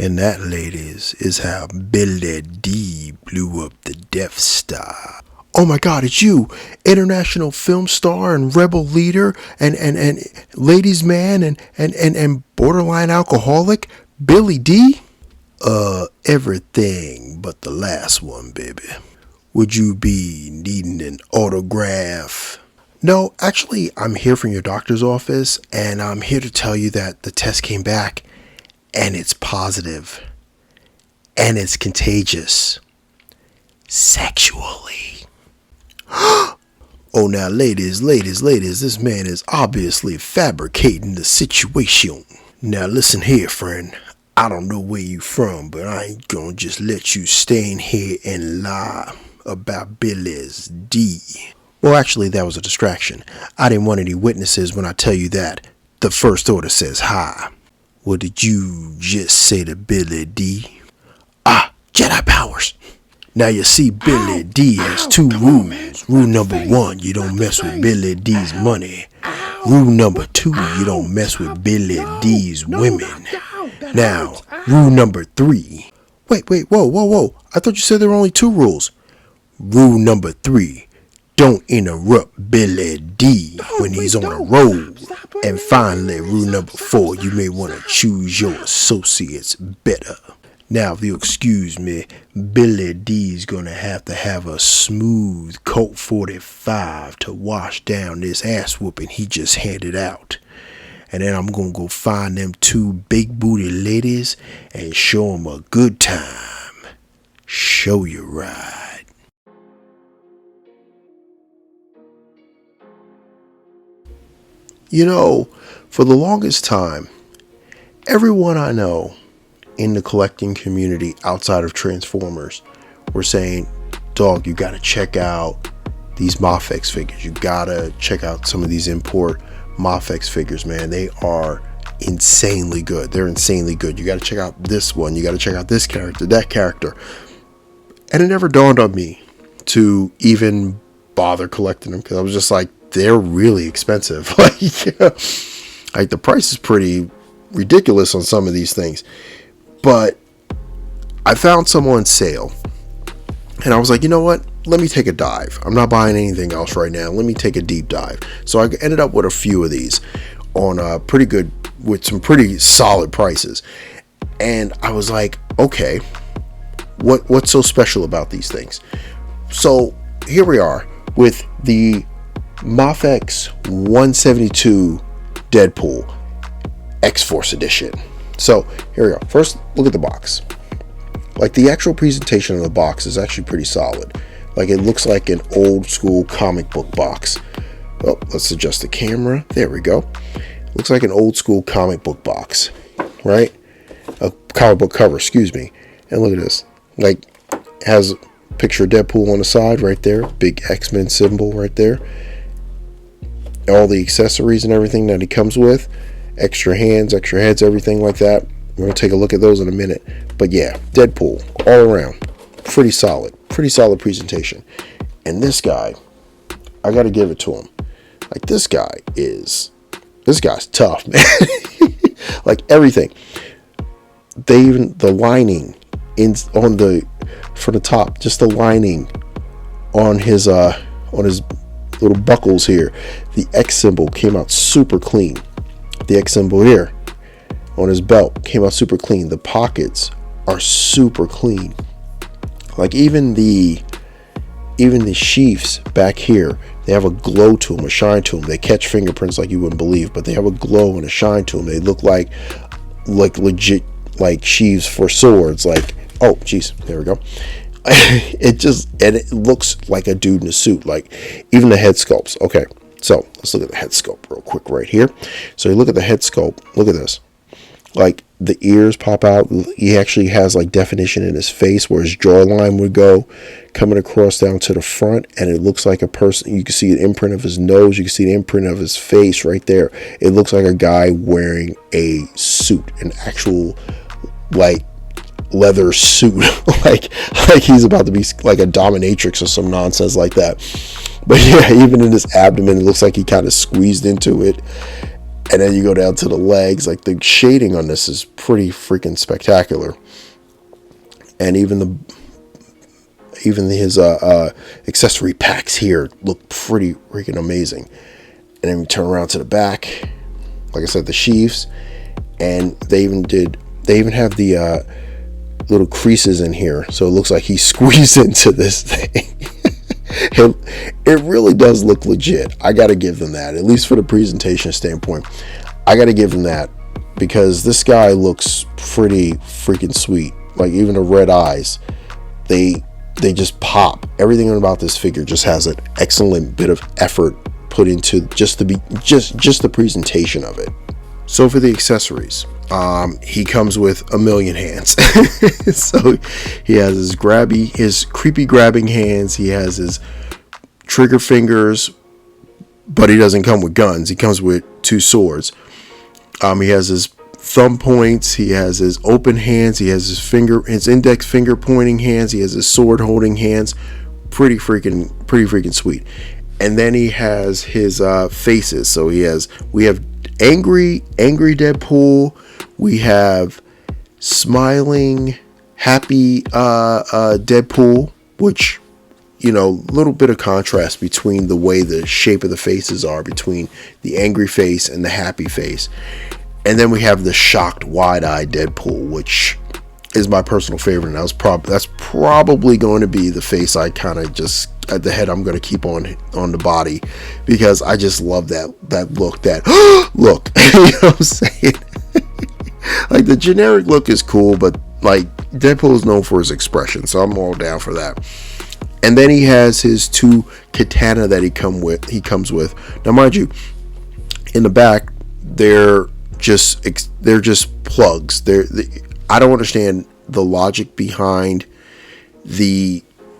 And that, ladies, is how Billie Dee blew up the Death Star. Oh my God, it's you, international film star and rebel leader and ladies man and borderline alcoholic, Billie Dee? Everything but the last one, baby. Would you be needing an autograph? No, actually, I'm here from your doctor's office, and I'm here to tell you that the test came back, and it's positive, and it's contagious. Sexually. Oh, now, ladies, this man is obviously fabricating the situation. Now, listen here, friend. I don't know where you from, but I ain't gonna just let you stay in here and lie about Billie Dee. Well, actually, that was a distraction. I didn't want any witnesses when I tell you that. The first order says hi. What did you just say to Billie Dee? Jedi powers. Now you see, Billie Dee has two rules. Rule number 1, you don't mess with Billie Dee's money. Rule number 2, you don't mess with Billie Dee's women. Now, rule number 3. Wait, whoa. I thought you said there were only 2 rules. Rule number 3, don't interrupt Billie Dee when he's on a roll. And finally, rule number 4, you may want to choose your associates better. Now, if you'll excuse me, Billie Dee's gonna have to have a smooth Colt 45 to wash down this ass whooping he just handed out. And then I'm gonna go find them 2 big booty ladies and show them a good time. Show you right. You know, for the longest time, everyone I know in the collecting community outside of Transformers were saying, dog, you gotta check out these Mafex figures. You gotta check out some of these import Mafex figures, man. They are insanely good. They're insanely good. You gotta check out this one. You gotta check out this character, that character. And it never dawned on me to even bother collecting them, because I was just like, they're really expensive. Like the price is pretty ridiculous on some of these things. But I found some on sale, and I was like, you know what? Let me take a dive. I'm not buying anything else right now. Let me take a deep dive. So I ended up with a few of these on with some pretty solid prices. And I was like, okay, what's so special about these things? So here we are with the Mafex 172 Deadpool X-Force Edition. So here we go. First, look at the box. Like, the actual presentation of the box is actually pretty solid. Like, it looks like an old school comic book box. Well, let's adjust the camera. There we go. Looks like an old school comic book box, right? A comic book cover, excuse me. And look at this. Like, has a picture of Deadpool on the side right there. Big X-Men symbol right there. All the accessories and everything that he comes with. Extra hands, extra heads, everything like that. We're going to take a look at those in a minute. But yeah, Deadpool all around. Pretty solid presentation. And this guy, I got to give it to him. Like, this guy's tough, man. Like, everything. The lining from the top, just the lining on his little buckles here. The X symbol came out super clean. The X symbol here on his belt came out super clean. The pockets are super clean. Like, even the sheaths back here, they have a glow to them, a shine to them. They catch fingerprints like you wouldn't believe, but they have a glow and a shine to them. They look like legit, like sheaths for swords. Like, oh geez, there we go. It looks like a dude in a suit. Like, even the head sculpts. Okay, so let's look at the head sculpt real quick right here. So you look at the head sculpt. Look at this. Like, the ears pop out. He actually has like definition in his face where his jawline would go, coming across down to the front, and it looks like a person. You can see the imprint of his nose. You can see the imprint of his face right there. It looks like a guy wearing a suit, an actual like leather suit, like he's about to be like a dominatrix or some nonsense like that. But yeah, even in his abdomen, it looks like he kind of squeezed into it. And then you go down to the legs. Like, the shading on this is pretty freaking spectacular. And even his accessory packs here look pretty freaking amazing. And then we turn around to the back, like I said, the sheaths, and they even have the little creases in here, so it looks like he squeezed into this thing. It really does look legit. I gotta give them that, at least for the presentation standpoint. I gotta give them that, because this guy looks pretty freaking sweet. Like, even the red eyes, they just pop. Everything about this figure just has an excellent bit of effort put into just the presentation of it. So for the accessories, he comes with a million hands. So he has his creepy grabbing hands. He has his trigger fingers, but he doesn't come with guns. He comes with 2 swords. He has his thumb points. He has his open hands. He has his index finger pointing hands. He has his sword holding hands. Pretty freaking sweet. And then he has his faces. So we have angry Deadpool. We have smiling, happy Deadpool, which, you know, little bit of contrast between the way the shape of the faces are between the angry face and the happy face. And then we have the shocked, wide-eyed Deadpool, which is my personal favorite. And that's probably going to be the face I kind of just at the head I'm going to keep on the body, because I just love that look. That look, you know what I'm saying? Like, the generic look is cool, but like, Deadpool is known for his expression, so I'm all down for that. And then he has his 2 katana that he comes with. Now, mind you, in the back, they're just plugs. I don't understand the logic behind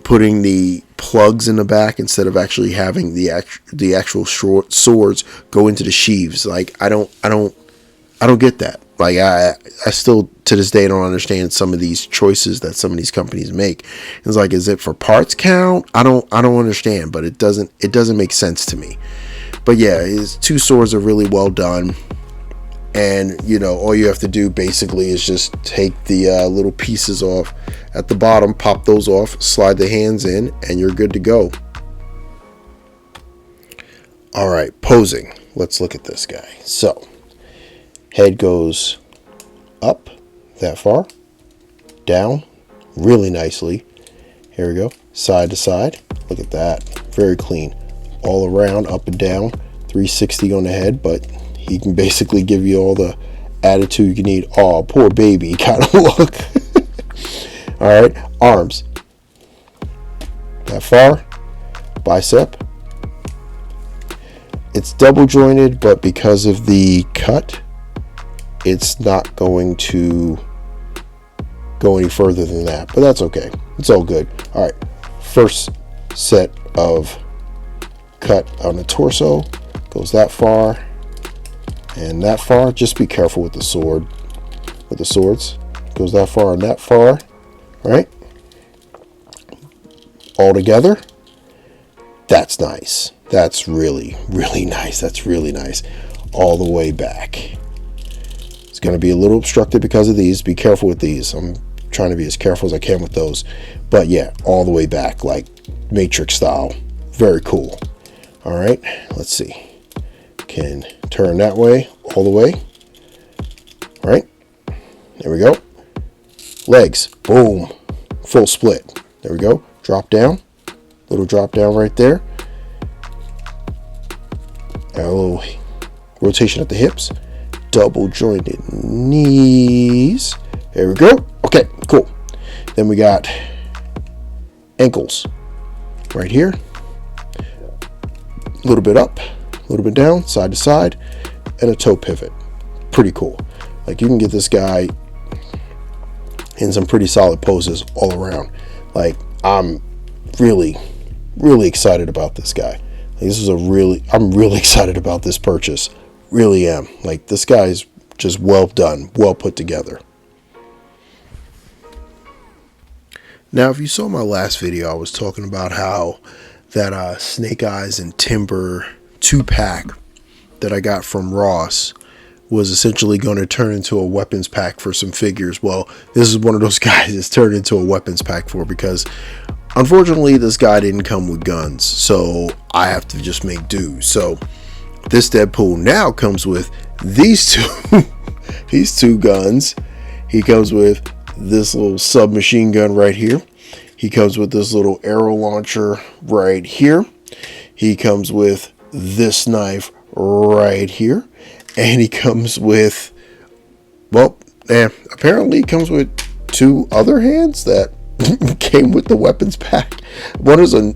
putting the plugs in the back instead of actually having the actual short swords go into the sheaths. Like, I don't get that. Like, I still to this day don't understand some of these choices that some of these companies make. It's like, is it for parts count? I don't understand, but it doesn't make sense to me. But yeah, his 2 swords are really well done. And, you know, all you have to do basically is just take the little pieces off at the bottom, pop those off, slide the hands in, and you're good to go. All right, posing. Let's look at this guy. So, head goes up that far, down really nicely. Here we go, side to side. Look at that, very clean. All around, up and down, 360 on the head, but he can basically give you all the attitude you need. Oh, poor baby kind of look. All right, arms. That far. Bicep. It's double jointed, but because of the cut, it's not going to go any further than that. But that's okay. It's all good. All right, first set of cut on the torso. Goes that far. And that far. Just be careful with the sword. With the swords. Goes that far and that far. Right? All together. That's nice. That's really, really nice. That's really nice. All the way back. It's going to be a little obstructed because of these. Be careful with these. I'm trying to be as careful as I can with those. But yeah, all the way back, like Matrix style. Very cool. All right. Let's see. Can turn that way, all the way. All right, there we go. Legs, boom, full split. There we go. Drop down, little drop down right there. A little rotation at the hips. Double jointed knees. There we go. Okay, cool. Then we got ankles right here. A little bit up. A little bit down, side to side, and a toe pivot. Pretty cool. Like, you can get this guy in some pretty solid poses all around. Like, I'm really, really excited about this guy. Like, I'm really excited about this purchase. Really am. Like, this guy's just well done, well put together. Now, if you saw my last video, I was talking about how that Snake Eyes and Timber 2-pack that I got from Ross was essentially going to turn into a weapons pack for some figures. Well, this is one of those guys that's turned into a weapons pack for, because unfortunately this guy didn't come with guns, so I have to just make do. So this Deadpool now comes with these two guns. He comes with this little submachine gun right here. He comes with this little arrow launcher right here. He comes with this knife right here. And he comes with, well, apparently he comes with two other hands that came with the weapons pack. One is a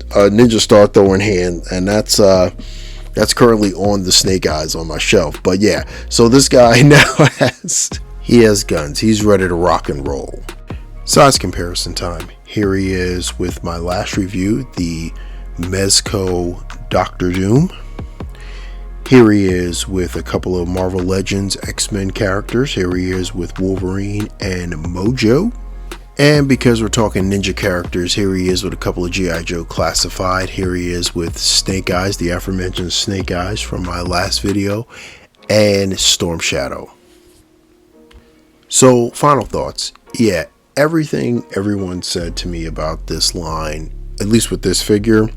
ninja star throwing hand, and that's currently on the Snake Eyes on my shelf. But yeah, so this guy now has guns. He's ready to rock and roll. Size comparison time. Here he is with my last review, the Mezco Doctor Doom. Here he is with a couple of Marvel Legends X-Men characters. Here he is with Wolverine and Mojo. And because we're talking ninja characters, here he is with a couple of G.I. Joe Classified. Here he is with Snake Eyes, the aforementioned Snake Eyes from my last video, and Storm Shadow. So, final thoughts. Yeah, everything everyone said to me about this line, at least with this figure,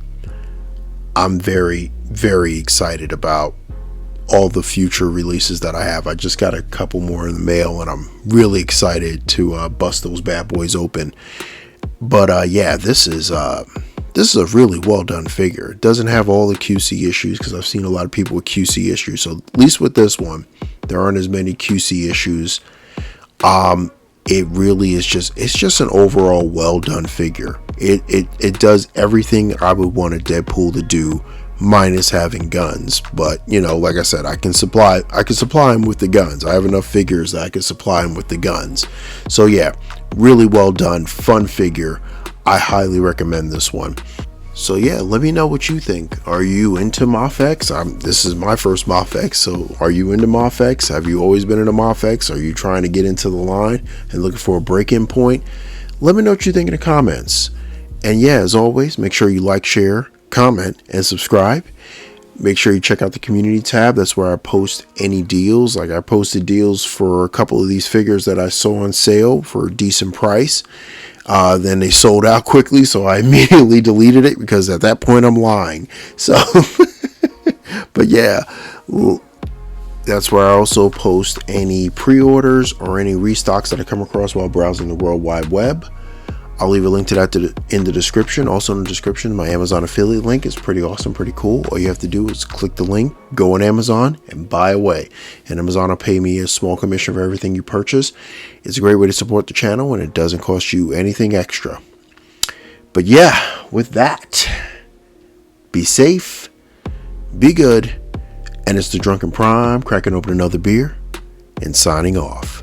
I'm very, very excited about all the future releases that I have. I just got a couple more in the mail, and I'm really excited to bust those bad boys open. But yeah, this is a really well done figure. It doesn't have all the QC issues, because I've seen a lot of people with QC issues. So at least with this one, there aren't as many QC issues. It really is just an overall well done figure. It does everything I would want a Deadpool to do, minus having guns. But you know, like I said, I can supply him with the guns. I have enough figures that I can supply him with the guns. So yeah, really well done, fun figure. I highly recommend this one. So yeah, let me know what you think. Are you into Mafex? This is my first Mafex, so are you into Mafex? Have you always been into Mafex? Are you trying to get into the line and looking for a break-in point? Let me know what you think in the comments. And yeah, as always, make sure you like, share, comment, and subscribe. Make sure you check out the community tab. That's where I post any deals. Like I posted deals for a couple of these figures that I saw on sale for a decent price. Then they sold out quickly, so I immediately deleted it, because at that point I'm lying. So, but yeah, that's where I also post any pre-orders or any restocks that I come across while browsing the World Wide Web. I'll leave a link to that in the description. Also in the description, my Amazon affiliate link is pretty awesome, pretty cool. All you have to do is click the link, go on Amazon, and buy away. And Amazon will pay me a small commission for everything you purchase. It's a great way to support the channel, and it doesn't cost you anything extra. But yeah, with that, be safe, be good, and it's the Drunken Prime cracking open another beer and signing off.